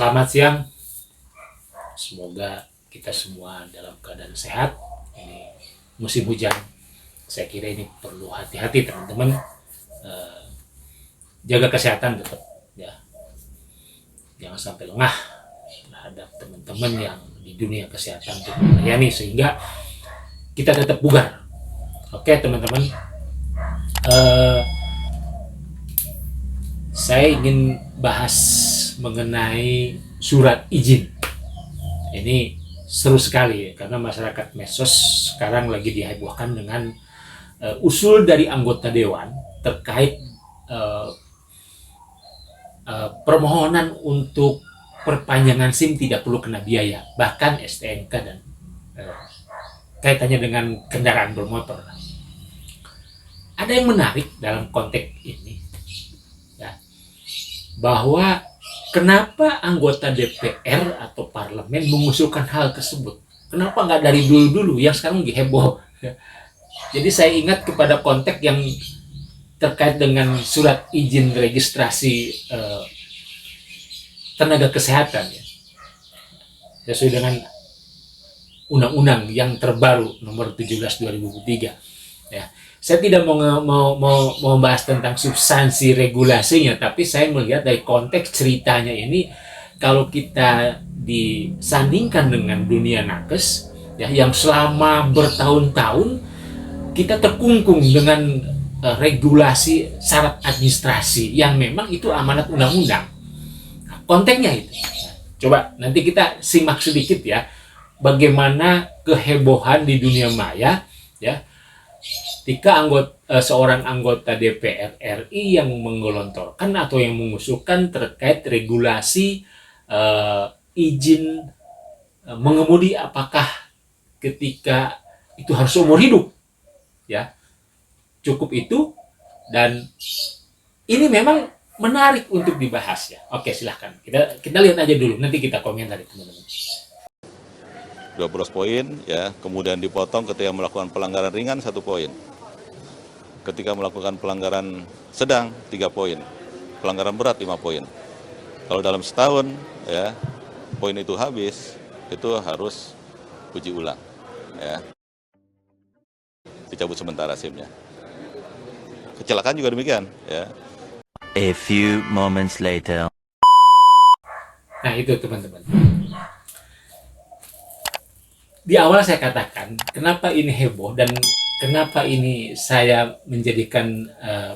Selamat siang, semoga kita semua dalam keadaan sehat. Ini musim hujan, saya kira ini perlu hati-hati teman-teman. Jaga kesehatan tetap ya, jangan sampai lengah terhadap teman-teman yang di dunia kesehatan untuk melayani, sehingga kita tetap bugar. Oke teman-teman, saya ingin bahas mengenai surat izin. Ini seru sekali ya, karena masyarakat medsos sekarang lagi dihebohkan dengan usul dari anggota dewan terkait permohonan untuk perpanjangan SIM tidak perlu kena biaya, bahkan STNK dan kaitannya dengan kendaraan bermotor. Ada yang menarik dalam konteks ini ya, bahwa kenapa anggota DPR atau parlemen mengusulkan hal tersebut? Kenapa nggak dari dulu-dulu yang sekarang lagi heboh? Jadi saya ingat kepada konteks yang terkait dengan surat izin registrasi tenaga kesehatan ya, sesuai dengan undang-undang yang terbaru nomor 17 2003 ya. Saya tidak mau membahas tentang substansi regulasinya, tapi saya melihat dari konteks ceritanya ini, kalau kita disandingkan dengan dunia nakes ya, yang selama bertahun-tahun kita terkungkung dengan regulasi syarat administrasi yang memang itu amanat undang-undang. Nah, konteksnya itu. Coba nanti kita simak sedikit ya, bagaimana kehebohan di dunia maya ya, ketika seorang anggota DPR RI yang menggelontorkan atau yang mengusulkan terkait regulasi izin mengemudi, apakah ketika itu harus seumur hidup ya, cukup itu. Dan ini memang menarik untuk dibahas ya. Oke, silahkan kita lihat aja dulu, nanti kita komentar teman-teman. 12 poin ya, kemudian dipotong ketika melakukan pelanggaran ringan 1 poin. Ketika melakukan pelanggaran sedang 3 poin. Pelanggaran berat 5 poin. Kalau dalam setahun ya, poin itu habis, itu harus uji ulang ya. Dicabut sementara SIM-nya. Kecelakaan juga demikian ya. A few moments later. Nah itu teman-teman, di awal saya katakan kenapa ini heboh dan kenapa ini saya menjadikan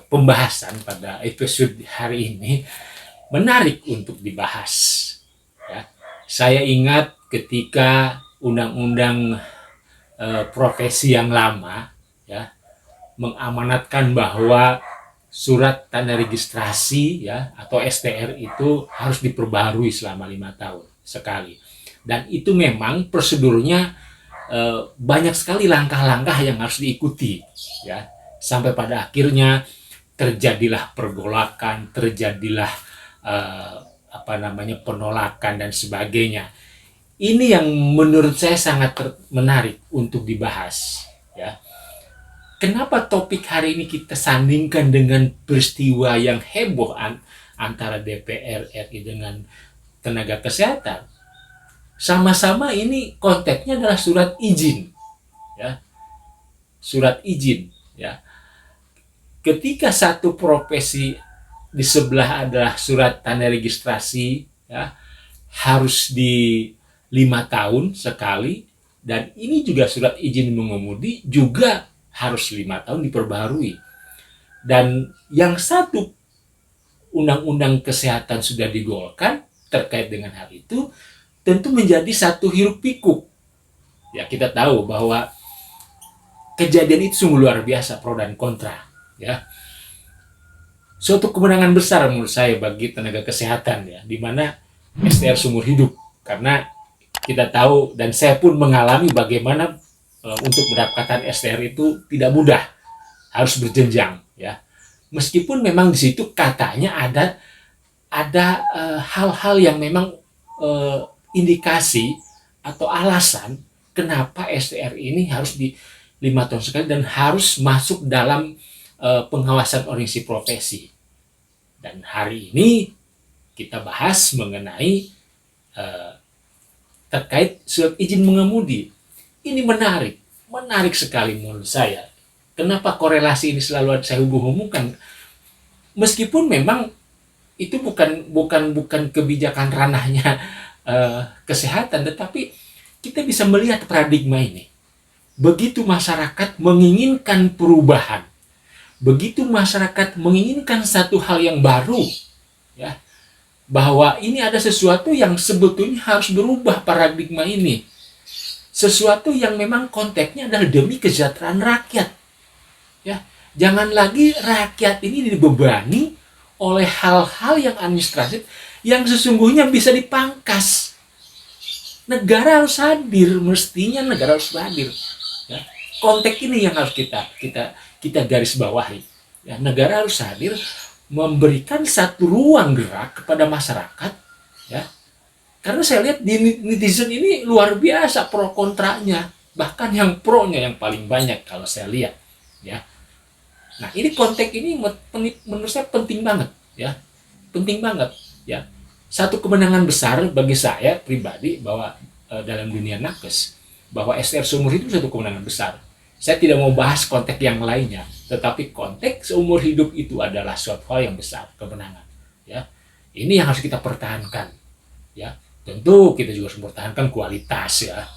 pembahasan pada episode hari ini menarik untuk dibahas ya. Saya ingat ketika undang-undang profesi yang lama ya, mengamanatkan bahwa surat tanda registrasi ya atau STR itu harus diperbaharui selama 5 tahun sekali. Dan itu memang prosedurnya banyak sekali langkah-langkah yang harus diikuti ya, sampai pada akhirnya terjadilah pergolakan, terjadilah penolakan dan sebagainya. Ini yang menurut saya sangat menarik untuk dibahas ya. Kenapa topik hari ini kita sandingkan dengan peristiwa yang heboh antara DPR RI dengan tenaga kesehatan? Sama-sama ini konteksnya adalah surat izin ya. Surat izin ya. Ketika satu profesi di sebelah adalah surat tanda registrasi ya, harus di 5 tahun sekali, dan ini juga surat izin mengemudi juga harus 5 tahun diperbaharui. Dan yang satu undang-undang kesehatan sudah digolkan terkait dengan hal itu, tentu menjadi satu hiruk pikuk. Ya, kita tahu bahwa kejadian itu sungguh luar biasa, pro dan kontra ya. Suatu kemenangan besar menurut saya bagi tenaga kesehatan ya, di mana STR seumur hidup, karena kita tahu dan saya pun mengalami bagaimana untuk mendapatkan STR itu tidak mudah, harus berjenjang ya. Meskipun memang di situ katanya ada hal-hal yang memang indikasi atau alasan kenapa STR ini harus di 5 tahun sekali dan harus masuk dalam pengawasan organisasi profesi. Dan hari ini kita bahas mengenai terkait surat izin mengemudi. Ini menarik sekali menurut saya. Kenapa korelasi ini selalu saya hubung-hubungkan? Meskipun memang itu bukan kebijakan ranahnya kesehatan, tetapi kita bisa melihat paradigma ini. Begitu masyarakat menginginkan perubahan, begitu masyarakat menginginkan satu hal yang baru, ya, bahwa ini ada sesuatu yang sebetulnya harus berubah paradigma ini. Sesuatu yang memang konteksnya adalah demi kesejahteraan rakyat. Ya, jangan lagi rakyat ini dibebani oleh hal-hal yang administratif yang sesungguhnya bisa dipangkas. Negara harus hadir, mestinya negara harus hadir. Ya, konteks ini yang harus kita garis bawahi. Ya, negara harus hadir, memberikan satu ruang gerak kepada masyarakat. Ya, karena saya lihat di netizen ini luar biasa pro kontranya, bahkan yang pro-nya yang paling banyak kalau saya lihat. Ya, nah ini konteks ini menurut saya penting banget. Ya, penting banget. Ya, satu kemenangan besar bagi saya pribadi bahwa dalam dunia nakes, bahwa STR seumur hidup satu kemenangan besar. Saya tidak mau bahas konteks yang lainnya, tetapi konteks seumur hidup itu adalah suatu hal yang besar, kemenangan. Ya, ini yang harus kita pertahankan. Ya, tentu kita juga harus mempertahankan kualitas, ya,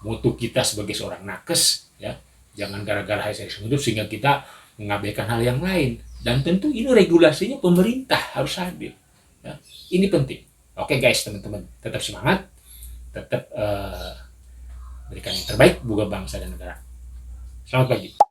mutu kita sebagai seorang nakes, ya, jangan gara-gara STR seumur hidup sehingga kita mengabaikan hal yang lain. Dan tentu ini regulasinya pemerintah harus hadir. Ya, ini penting. Oke guys, teman-teman, tetap semangat, tetap berikan yang terbaik buat bangsa dan negara. Selamat pagi.